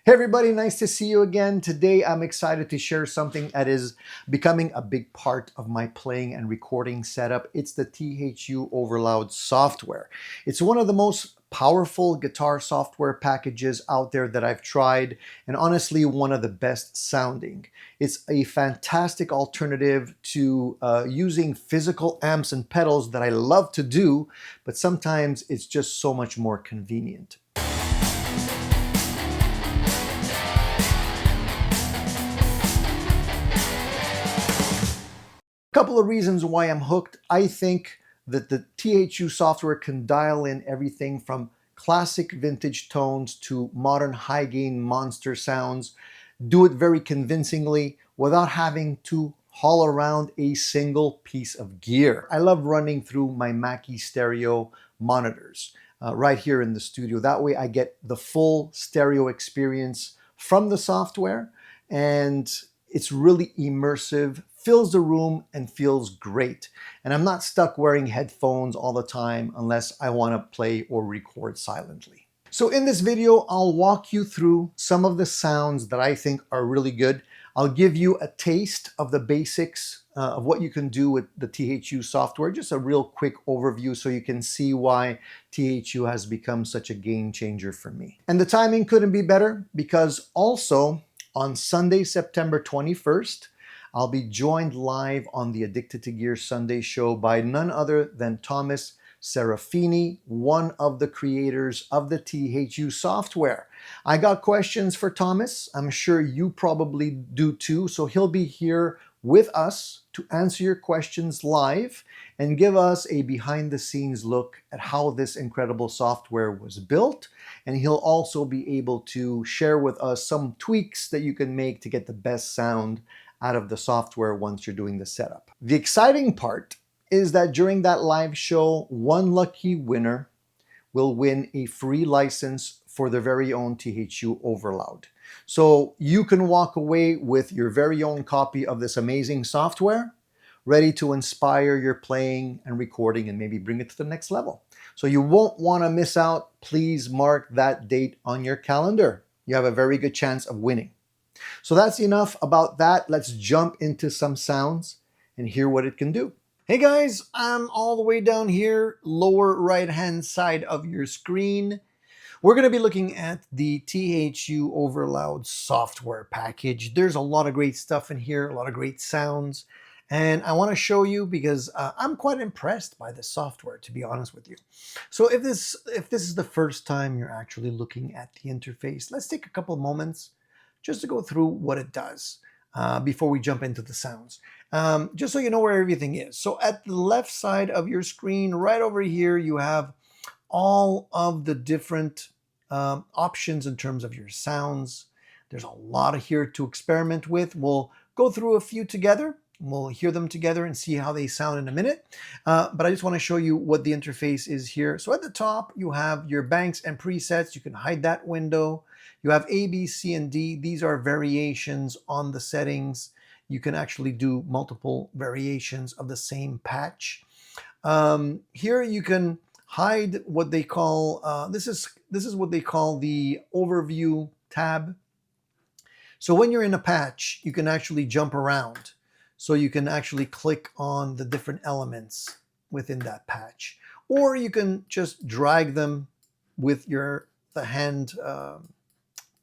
Hey everybody, nice to see you again. Today I'm excited to share something that is becoming a big part of my playing and recording setup. It's the THU Overloud software. It's one of the most powerful guitar software packages out there that I've tried, and honestly one of the best sounding. It's a fantastic alternative to using physical amps and pedals that I love to do, but sometimes it's just so much more convenient. Couple of reasons why I'm hooked. I think that the THU software can dial in everything from classic vintage tones to modern high gain monster sounds, do it very convincingly without having to haul around a single piece of gear. I love running through my Mackie stereo monitors right here in the studio. That way I get the full stereo experience from the software, and it's really immersive, fills the room and feels great. And I'm not stuck wearing headphones all the time unless I want to play or record silently. So in this video, I'll walk you through some of the sounds that I think are really good. I'll give you a taste of the basics of what you can do with the THU software, just a real quick overview so you can see why THU has become such a game changer for me. And the timing couldn't be better because also on Sunday, September 21st, I'll be joined live on the Addicted to Gear Sunday show by none other than Thomas Serafini, one of the creators of the THU software. I got questions for Thomas. I'm sure you probably do too. So he'll be here with us to answer your questions live and give us a behind the scenes look at how this incredible software was built. And he'll also be able to share with us some tweaks that you can make to get the best sound out of the software once you're doing the setup. The exciting part is that during that live show, one lucky winner will win a free license for their very own THU Overloud. So you can walk away with your very own copy of this amazing software, ready to inspire your playing and recording and maybe bring it to the next level. So you won't want to miss out. Please mark that date on your calendar. You have a very good chance of winning. So that's enough about that. Let's jump into some sounds and hear what it can do. Hey guys, I'm all the way down here, lower right hand side of your screen. We're going to be looking at the THU Overloud software package. There's a lot of great stuff in here, a lot of great sounds. And I want to show you because I'm quite impressed by the software, to be honest with you. So if this is the first time you're actually looking at the interface, let's take a couple moments just to go through what it does before we jump into the sounds. Just so you know where everything is. So at the left side of your screen, right over here, you have all of the different options in terms of your sounds. There's a lot of here to experiment with. We'll go through a few together. We'll hear them together and see how they sound in a minute. But I just want to show you what the interface is here. So at the top, you have your banks and presets. You can hide that window. You have A, B, C, and D. These are variations on the settings. You can actually do multiple variations of the same patch. Here you can hide what they call, this is what they call the overview tab. So when you're in a patch, you can actually jump around. So you can actually click on the different elements within that patch. Or you can just drag them with the hand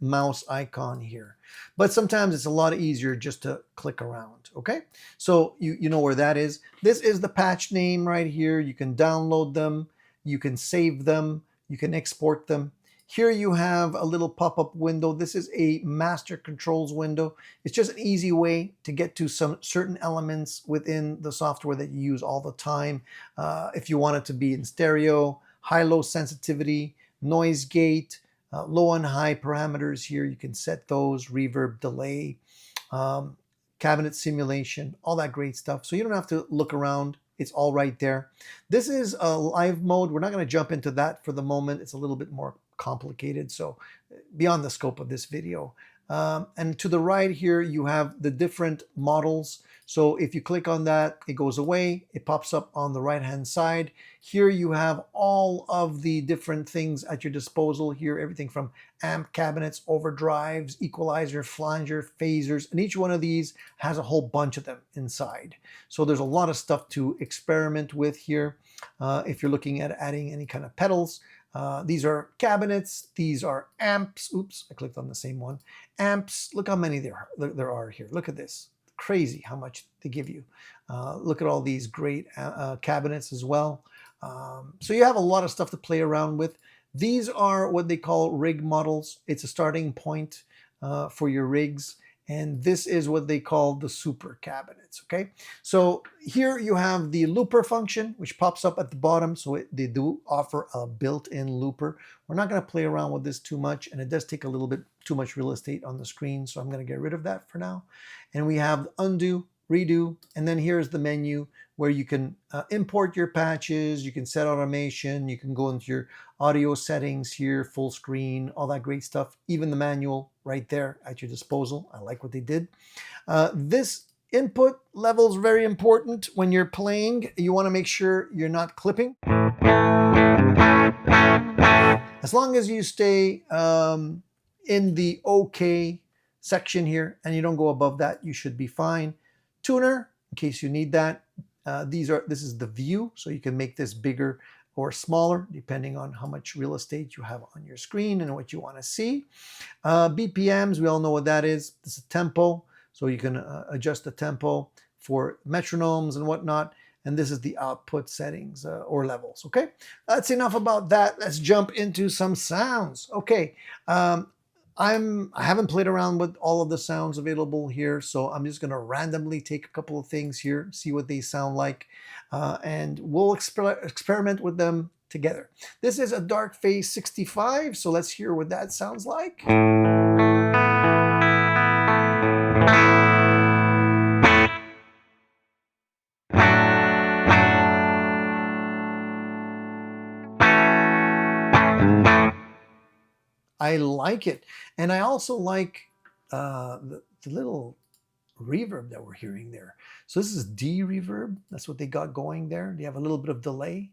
mouse icon here. But sometimes it's a lot easier just to click around, okay? So you know where that is. This is the patch name right here. You can download them, you can save them, you can export them. Here you have a little pop-up window. This is a master controls window. It's just an easy way to get to some certain elements within the software that you use all the time. If you want it to be in stereo, high-low sensitivity, noise gate, low and high parameters here, you can set those, reverb, delay, cabinet simulation, all that great stuff. So you don't have to look around. It's all right there. This is a live mode. We're not going to jump into that for the moment. It's a little bit more complicated, so beyond the scope of this video. And to the right here, you have the different models. So if you click on that, it goes away. It pops up on the right-hand side. Here you have all of the different things at your disposal here, everything from amp cabinets, overdrives, equalizer, flanger, phasers, and each one of these has a whole bunch of them inside. So there's a lot of stuff to experiment with here. If you're looking at adding any kind of pedals, these are cabinets, these are amps. Oops, I clicked on the same one. Amps, look how many there are here. Look at this. Crazy how much they give you. Look at all these great cabinets as well. So you have a lot of stuff to play around with. These are what they call rig models. It's a starting point for your rigs. And this is what they call the super cabinets, okay? So here you have the looper function, which pops up at the bottom. So they do offer a built-in looper. We're not gonna play around with this too much, and it does take a little bit too much real estate on the screen, so I'm gonna get rid of that for now. And we have undo, redo, and then here's the menu where you can import your patches, you can set automation, you can go into your audio settings here, full screen, all that great stuff, even the manual right there at your disposal. I like what they did. This input level is very important when you're playing. You want to make sure you're not clipping. As long as you stay in the OK section here and you don't go above that, you should be fine. Tuner, in case you need that. This is the view, so you can make this bigger or smaller depending on how much real estate you have on your screen and what you want to see. BPMs, we all know what that is. This is tempo, so you can adjust the tempo for metronomes and whatnot. And this is the output settings or levels, okay? That's enough about that. Let's jump into some sounds. Okay, I haven't played around with all of the sounds available here, so I'm just gonna randomly take a couple of things here, see what they sound like, and we'll experiment with them together. This is a Dark Phase 65, so let's hear what that sounds like. I like it. And I also like the little reverb that we're hearing there. So this is D reverb. That's what they got going there. They have a little bit of delay.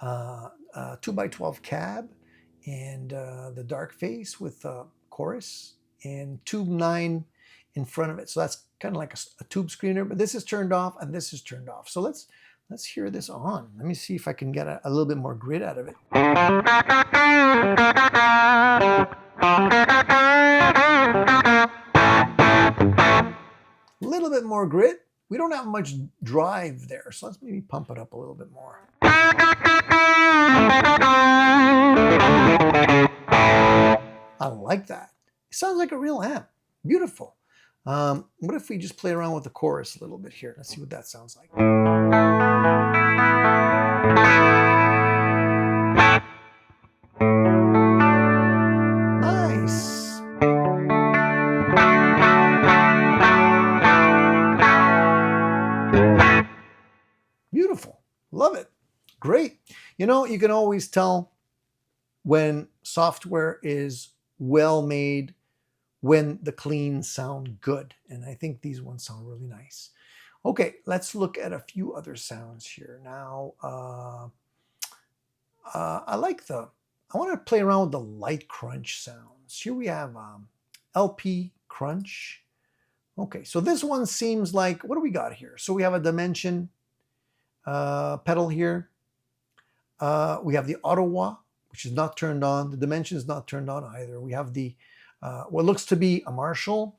2x12 cab and the dark face with chorus and tube 9 in front of it. So that's kind of like a tube screener, but this is turned off and this is turned off. So let's hear this on. Let me see if I can get a little bit more grit out of it. A little bit more grit. We don't have much drive there, so let's maybe pump it up a little bit more. I like that. It sounds like a real amp. Beautiful. What if we just play around with the chorus a little bit here? Let's see what that sounds like. Nice. Beautiful. Love it. Great. You know, you can always tell when software is well made, when the cleans sound good. And I think these ones sound really nice. Okay, let's look at a few other sounds here. Now, I want to play around with the light crunch sounds. Here we have LP crunch. Okay, so this one seems like, what do we got here? So we have a dimension pedal here. We have the Ottawa, which is not turned on. The dimension is not turned on either. We have the what looks to be a Marshall,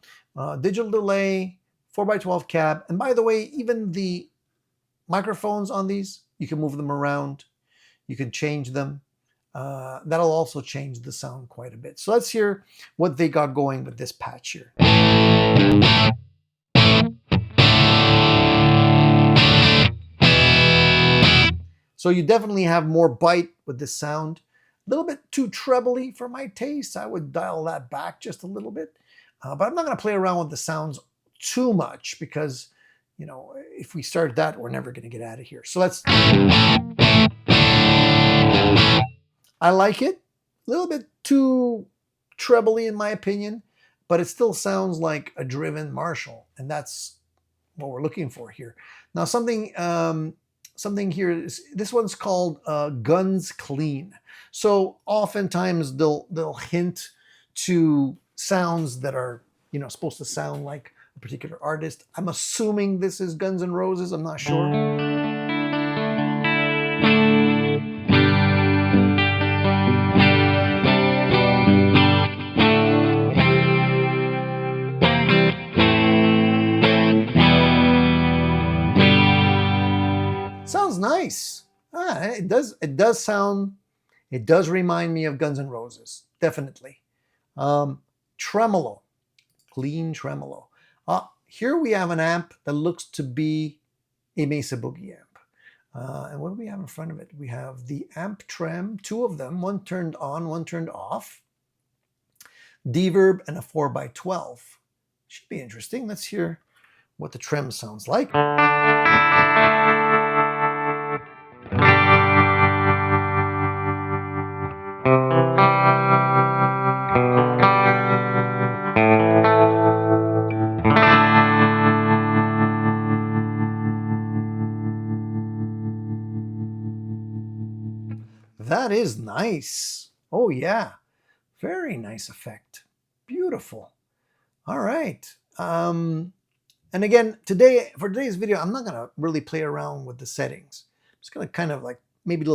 digital delay, 4x12 cab. And by the way, even the microphones on these, you can move them around. You can change them. That'll also change the sound quite a bit. So let's hear what they got going with this patch here. So you definitely have more bite with this sound. A little bit too trebly for my taste. I would dial that back just a little bit. But I'm not going to play around with the sounds too much because, you know, if we start that, we're never going to get out of here. So let's... I like it. A little bit too trebly in my opinion, but it still sounds like a driven Marshall, and that's what we're looking for here. Now something here is, this one's called Guns Clean. So oftentimes they'll hint to sounds that are, you know, supposed to sound like a particular artist. I'm assuming this is Guns N' Roses. I'm not sure. Sounds nice. It does sound, it does remind me of Guns N' Roses, definitely. Tremolo, clean tremolo. Here we have an amp that looks to be a Mesa Boogie amp. And what do we have in front of it? We have the amp trem, two of them, one turned on, one turned off. Deverb and a 4x12. Should be interesting. Let's hear what the trem sounds like. That is nice. Oh yeah, very nice effect. Beautiful. All right. And again, for today's video, I'm not gonna really play around with the settings. I'm just gonna kind of like maybe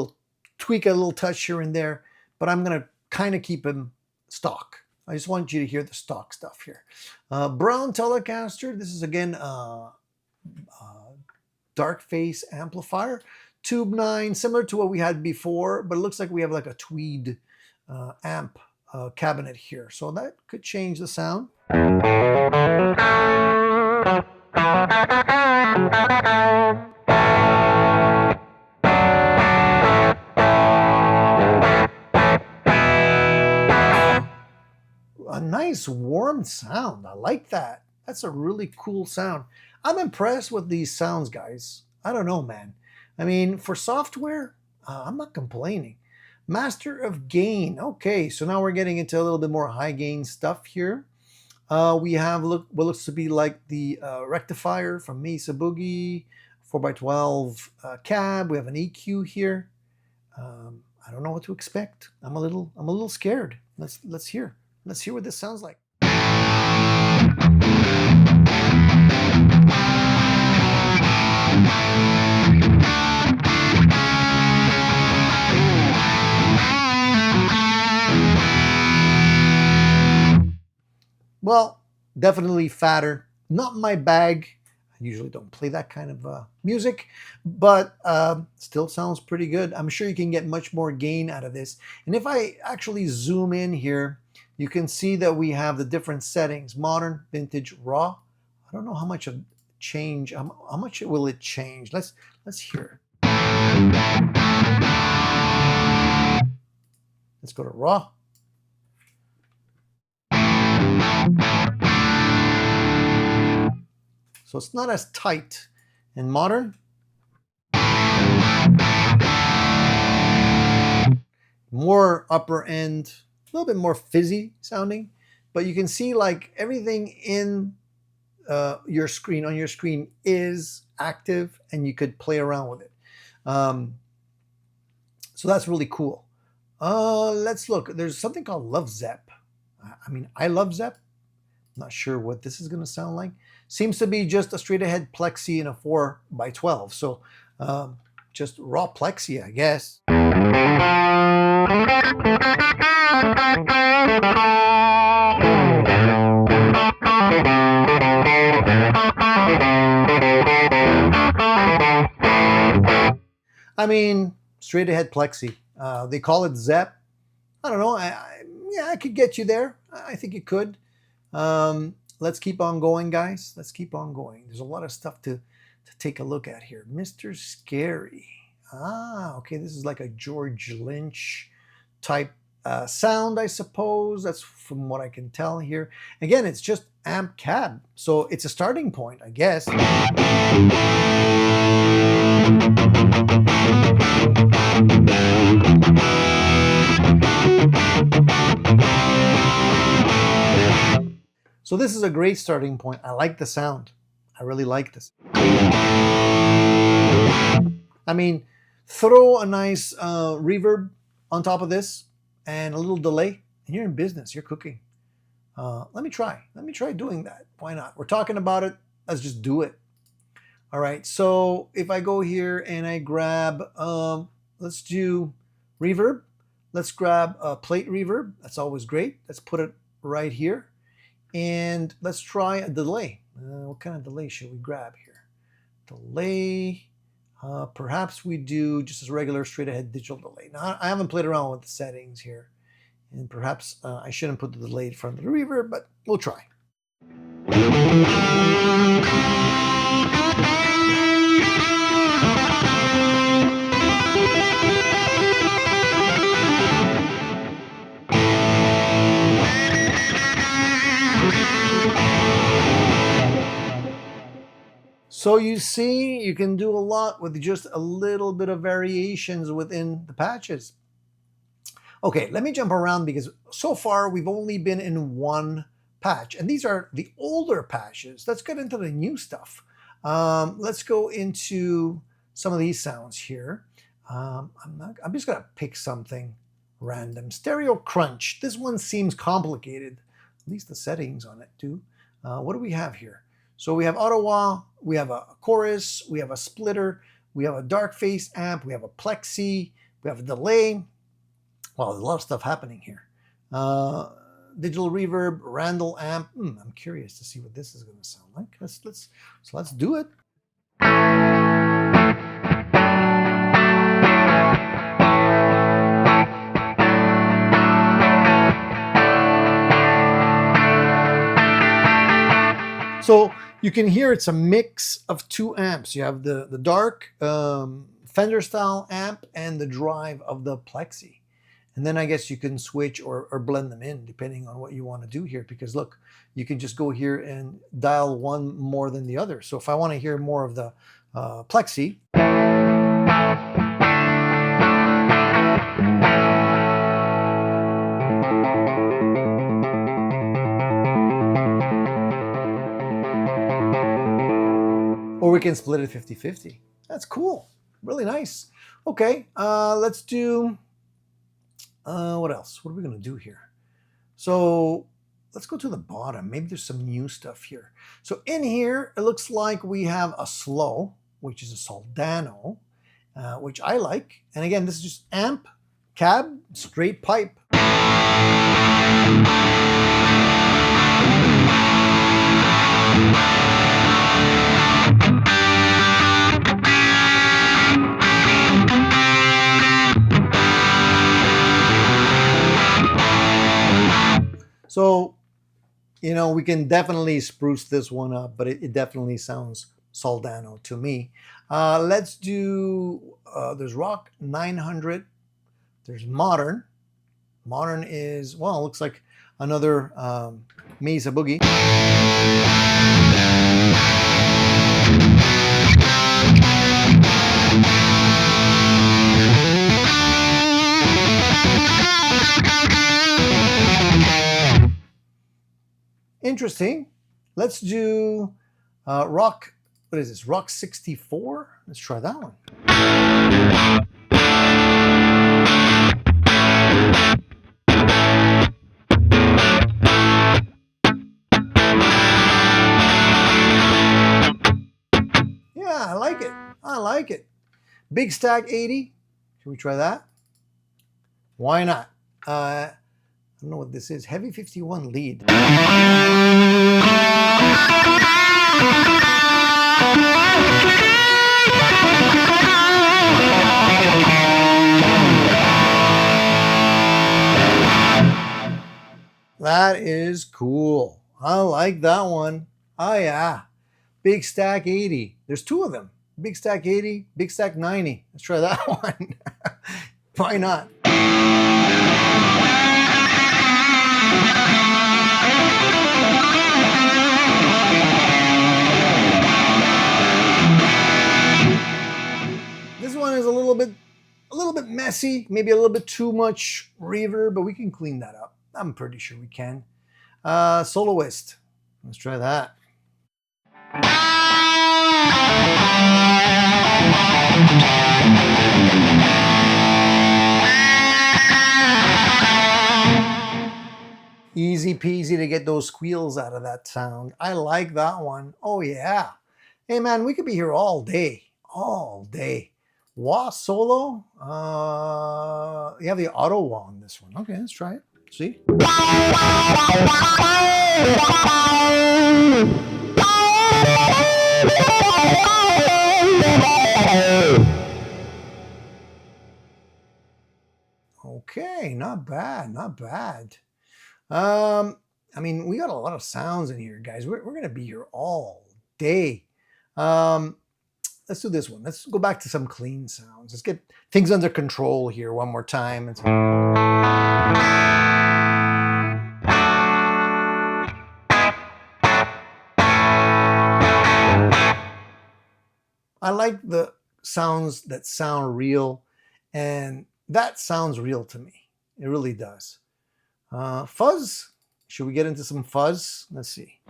tweak a little touch here and there, but I'm gonna kind of keep them stock. I just want you to hear the stock stuff here. Brown Telecaster. This is again dark face amplifier. Tube 9, similar to what we had before, but it looks like we have like a tweed amp cabinet here. So that could change the sound. A nice warm sound. I like that. That's a really cool sound. I'm impressed with these sounds, guys. I don't know, man. I mean, for software, I'm not complaining. Master of Gain. Okay, so now we're getting into a little bit more high gain stuff here. We have what looks to be like the rectifier from Mesa Boogie, 4x12 cab. We have an EQ here. I don't know what to expect. I'm a little scared. Let's hear what this sounds like. Well, definitely fatter. Not my bag. I usually don't play that kind of music, but still sounds pretty good. I'm sure you can get much more gain out of this. And if I actually zoom in here, you can see that we have the different settings: modern, vintage, raw. I don't know how much of change. How much will it change? Let's hear. Let's go to raw. So it's not as tight. In modern, more upper end, a little bit more fizzy sounding, but you can see like everything in your screen, on your screen, is active and you could play around with it. So that's really cool. Let's look. There's something called Love Zepp. I mean, I love Zepp. Not sure what this is going to sound like. Seems to be just a straight ahead plexi and a 4x12. So just raw plexi, I guess. I mean, straight ahead plexi. They call it Zepp. I don't know. Yeah, I could get you there. I think it could. Let's keep on going, guys. Let's keep on going. There's a lot of stuff to take a look at here. Mr. Scary. Okay. This is like a George Lynch type sound, I suppose. That's from what I can tell here. Again, it's just amp cab. So it's a starting point, I guess. So this is a great starting point. I like the sound. I really like this. I mean, throw a nice reverb on top of this and a little delay, and you're in business. You're cooking. Let me try doing that. Why not? We're talking about it. Let's just do it. All right. So if I go here and I grab, let's do reverb. Let's grab a plate reverb. That's always great. Let's put it right here. And let's try a delay. What kind of delay should we grab here? Delay. Perhaps we do just a regular straight ahead digital delay. Now, I haven't played around with the settings here. And perhaps I shouldn't put the delay in front of the reverb, but we'll try. So you see, you can do a lot with just a little bit of variations within the patches. Okay, let me jump around because so far we've only been in one patch, and these are the older patches. Let's get into the new stuff. Let's go into some of these sounds here. I'm just gonna pick something random. Stereo crunch. This one seems complicated. At least the settings on it do. What do we have here? So we have Ottawa, we have a chorus, we have a splitter, we have a dark face amp, we have a plexi, we have a delay. Well, there's a lot of stuff happening here. Digital reverb, Randall amp. I'm curious to see what this is going to sound like. Let's do it. So you can hear it's a mix of two amps. You have the dark Fender style amp and the drive of the plexi. And then I guess you can switch or blend them in depending on what you want to do here. Because look, you can just go here and dial one more than the other. So if I want to hear more of the plexi, or we can split it 50-50. That's cool. Really nice. Okay, let's do... what else? What are we going to do here? So let's go to the bottom. Maybe there's some new stuff here. So in here, it looks like we have a slow, which is a soldano, which I like. And again, this is just amp, cab, straight pipe. So, you know, we can definitely spruce this one up, but it definitely sounds soldano to me. Let's do, there's Rock 900, there's Modern. Modern is, well, it looks like another Mesa Boogie. Interesting. Let's do Rock, what is this? Rock 64? Let's try that one. Yeah, I like it. I like it. Big Stack 80. Should we try that? Why not? I don't know what this is. Heavy 51 lead. That is cool. I like that one. Oh yeah. Big Stack 80. There's two of them. Big Stack 80, Big Stack 90. Let's try that one. Why not? This one is a little bit messy, maybe a little bit too much reverb, but we can clean that up. I'm pretty sure we can. Soloist. Let's try that. Easy peasy to get those squeals out of that sound. I like that one. Oh yeah. Hey man, we could be here all day. All day. Wah solo. You have the auto wah on this one. Okay, let's try it. See? Okay, not bad, not bad. I mean, we got a lot of sounds in here, guys. We're going to be here all day. Let's do this one. Let's go back to some clean sounds. Let's get things under control here one more time. I like the sounds that sound real, and that sounds real to me. It really does. Fuzz. Should we get into some fuzz? Let's see.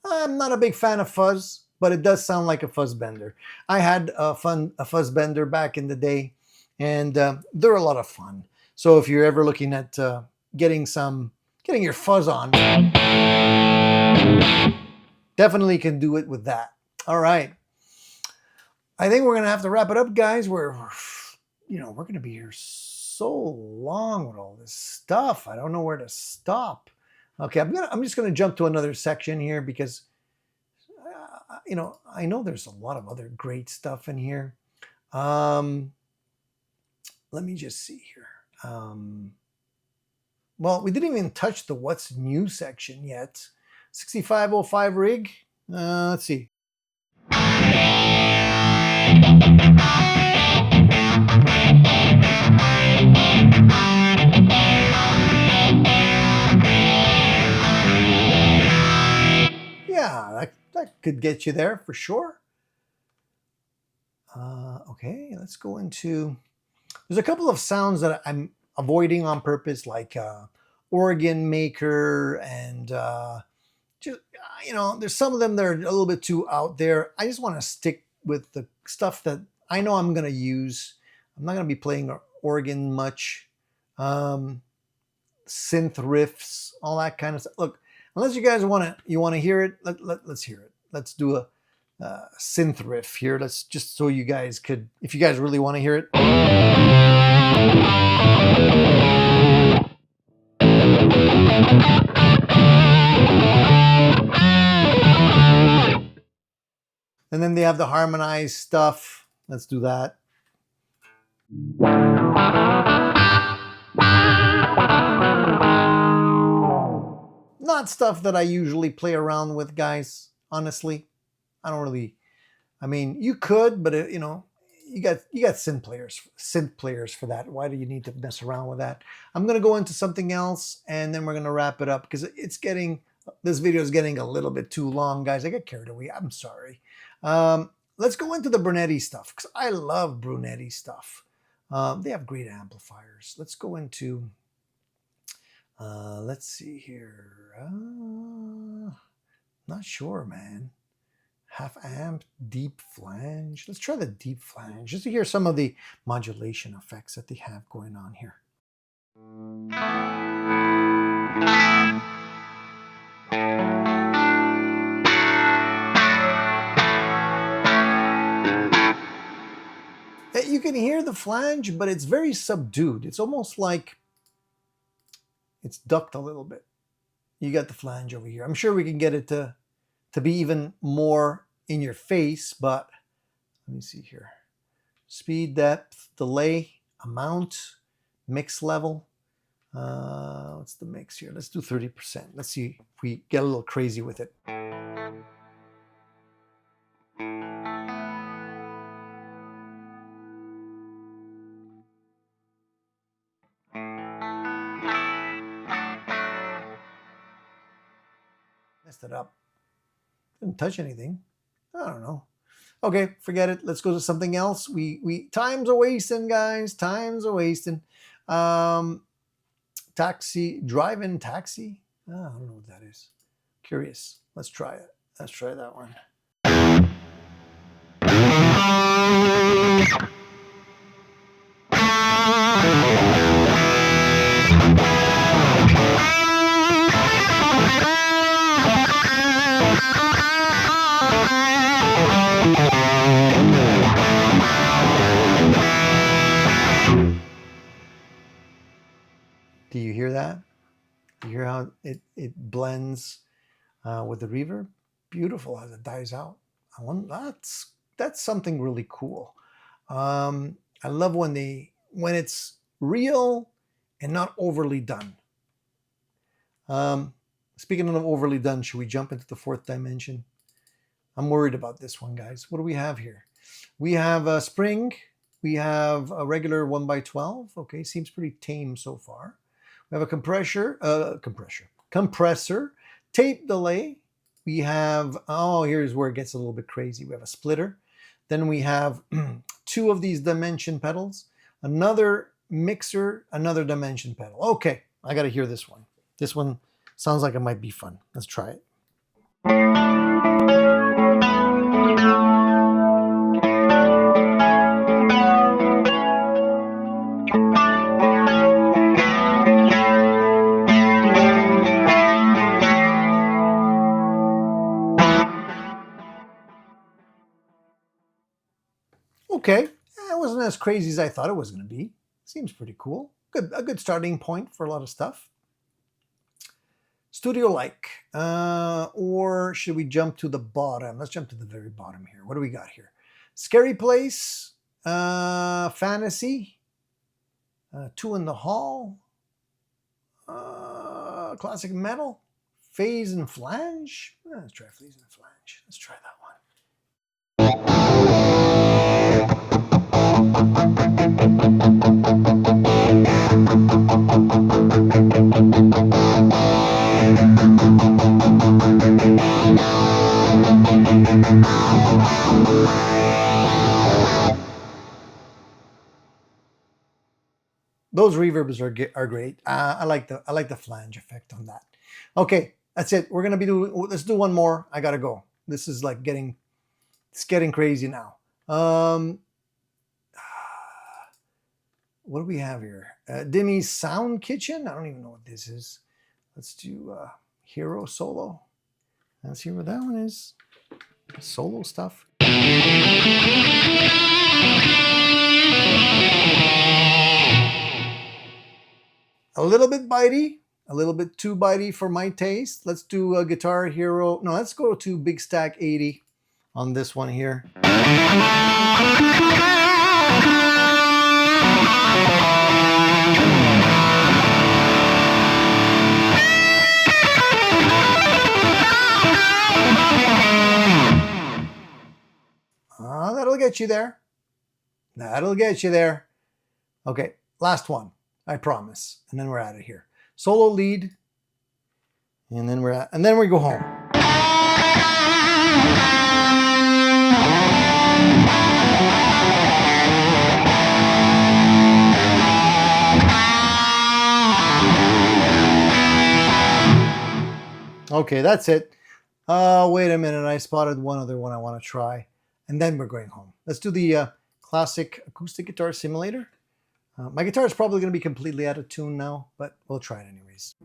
I'm not a big fan of fuzz, but it does sound like a fuzz bender. I had a fuzz bender back in the day, and they're a lot of fun. So if you're ever looking at getting your fuzz on, definitely can do it with that. All right. I think we're gonna have to wrap it up, guys. We're gonna be here so long with all this stuff. I don't know where to stop. Okay, I'm just gonna jump to another section here because I know there's a lot of other great stuff in here. Let me just see here. Well, we didn't even touch the what's new section yet. 6505 rig. Let's see. Yeah, that could get you there for sure. Okay, let's go into. There's a couple of sounds that I'm avoiding on purpose, like organ maker, and just there's some of them that are a little bit too out there. I just want to stick with the stuff that I know I'm going to use. I'm not going to be playing organ much, synth riffs, all that kind of stuff. Look, unless you guys want to hear it, let's hear it. Let's do a synth riff here. Let's just so you guys could, if you guys really want to hear it. And then they have the harmonized stuff. Let's do that. Not stuff that I usually play around with, guys. Honestly, I don't really. I mean, you could, but you got synth players for that. Why do you need to mess around with that? I'm gonna go into something else, and then we're gonna wrap it up because this video is getting a little bit too long, guys. I get carried away. I'm sorry. Let's go into the Brunetti stuff because I love Brunetti stuff. They have great amplifiers. Let's go into. Let's see here. Not sure, man. Half amp, deep flange. Let's try the deep flange just to hear some of the modulation effects that they have going on here. You can hear the flange, but it's very subdued. It's almost like it's ducked a little bit. You got the flange over here. I'm sure we can get it to be even more in your face, but let me see here. Speed, depth, delay, amount, mix level. What's the mix here? Let's do 30%. Let's see if we get a little crazy with it. Messed it up. Didn't touch anything. I don't know. Okay, forget it. Let's go to something else. Time's a wasting, guys. Time's a wasting. Taxi, drive-in taxi. Oh, I don't know what that is. Curious. Let's try it. Let's try that one. Do you hear that? Do you hear how it blends with the reverb? Beautiful as it dies out. That's something really cool. I love when it's real and not overly done. Speaking of overly done, should we jump into the fourth dimension? I'm worried about this one, guys. What do we have here? We have a spring. We have a regular 1x12. Okay, seems pretty tame so far. We have a compressor, tape delay. We have, oh, here's where it gets a little bit crazy. We have a splitter. Then we have two of these dimension pedals, another mixer, another dimension pedal. Okay, I got to hear this one. This one sounds like it might be fun. Let's try it. Okay, it wasn't as crazy as I thought it was going to be. Seems pretty cool. A good starting point for a lot of stuff. Studio-like, or should we jump to the bottom? Let's jump to the very bottom here. What do we got here? Scary Place, Fantasy, Two in the Hall, Classic Metal, Phase and Flange. Let's try Phase and Flange. Let's try that one. Those reverbs are great. I like the flange effect on that. Okay, that's it. We're gonna be doing. Let's do one more. I gotta go. This is like getting crazy now. What do we have here? Dimmy's Sound Kitchen. I don't even know what this is. Let's do Hero Solo. Let's see what that one is. Solo stuff. A little bit bitey, a little bit too bitey for my taste. Let's do a Guitar Hero. No, let's go to Big Stack 80 on this one here. That'll get you there. That'll get you there. Okay, last one. I promise. And then we're out of here. Solo lead. And then we go home. Okay, that's it. Wait a minute. I spotted one other one I want to try. And then we're going home. Let's do the classic acoustic guitar simulator. My guitar is probably going to be completely out of tune now, but we'll try it anyways.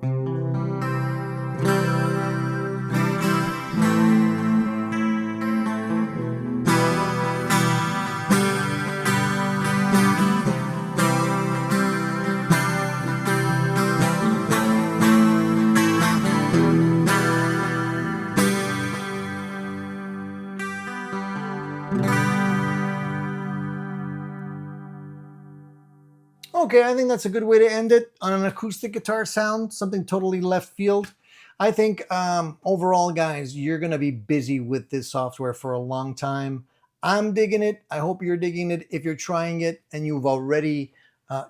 Okay, I think that's a good way to end it on an acoustic guitar sound, something totally left field. I think overall, guys, you're going to be busy with this software for a long time. I'm digging it. I hope you're digging it. If you're trying it and you've already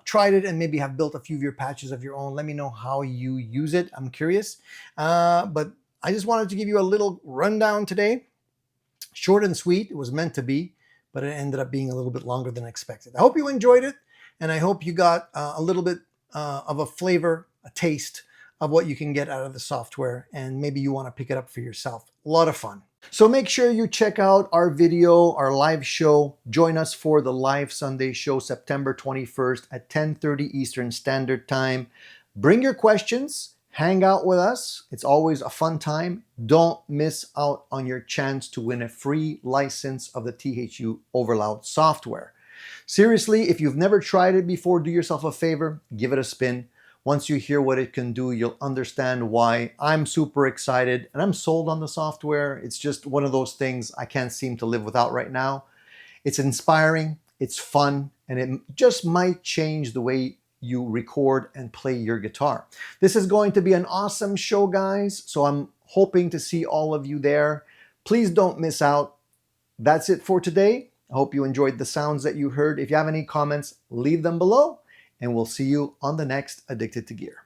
tried it and maybe have built a few of your patches of your own, let me know how you use it. I'm curious. But I just wanted to give you a little rundown today. Short and sweet. It was meant to be, but it ended up being a little bit longer than expected. I hope you enjoyed it, and I hope you got a little bit of a flavor, a taste of what you can get out of the software, and maybe you want to pick it up for yourself. A lot of fun. So make sure you check out our video, our live show. Join us for the live Sunday show, September 21st at 10:30 Eastern Standard Time. Bring your questions. Hang out with us. It's always a fun time. Don't miss out on your chance to win a free license of the THU Overloud software. Seriously, if you've never tried it before, do yourself a favor, give it a spin. Once you hear what it can do, you'll understand why. I'm super excited and I'm sold on the software. It's just one of those things I can't seem to live without right now. It's inspiring, it's fun, and it just might change the way you record and play your guitar. This is going to be an awesome show, guys, so I'm hoping to see all of you there. Please don't miss out. That's it for today. I hope you enjoyed the sounds that you heard. If you have any comments, leave them below, and we'll see you on the next Addicted to Gear.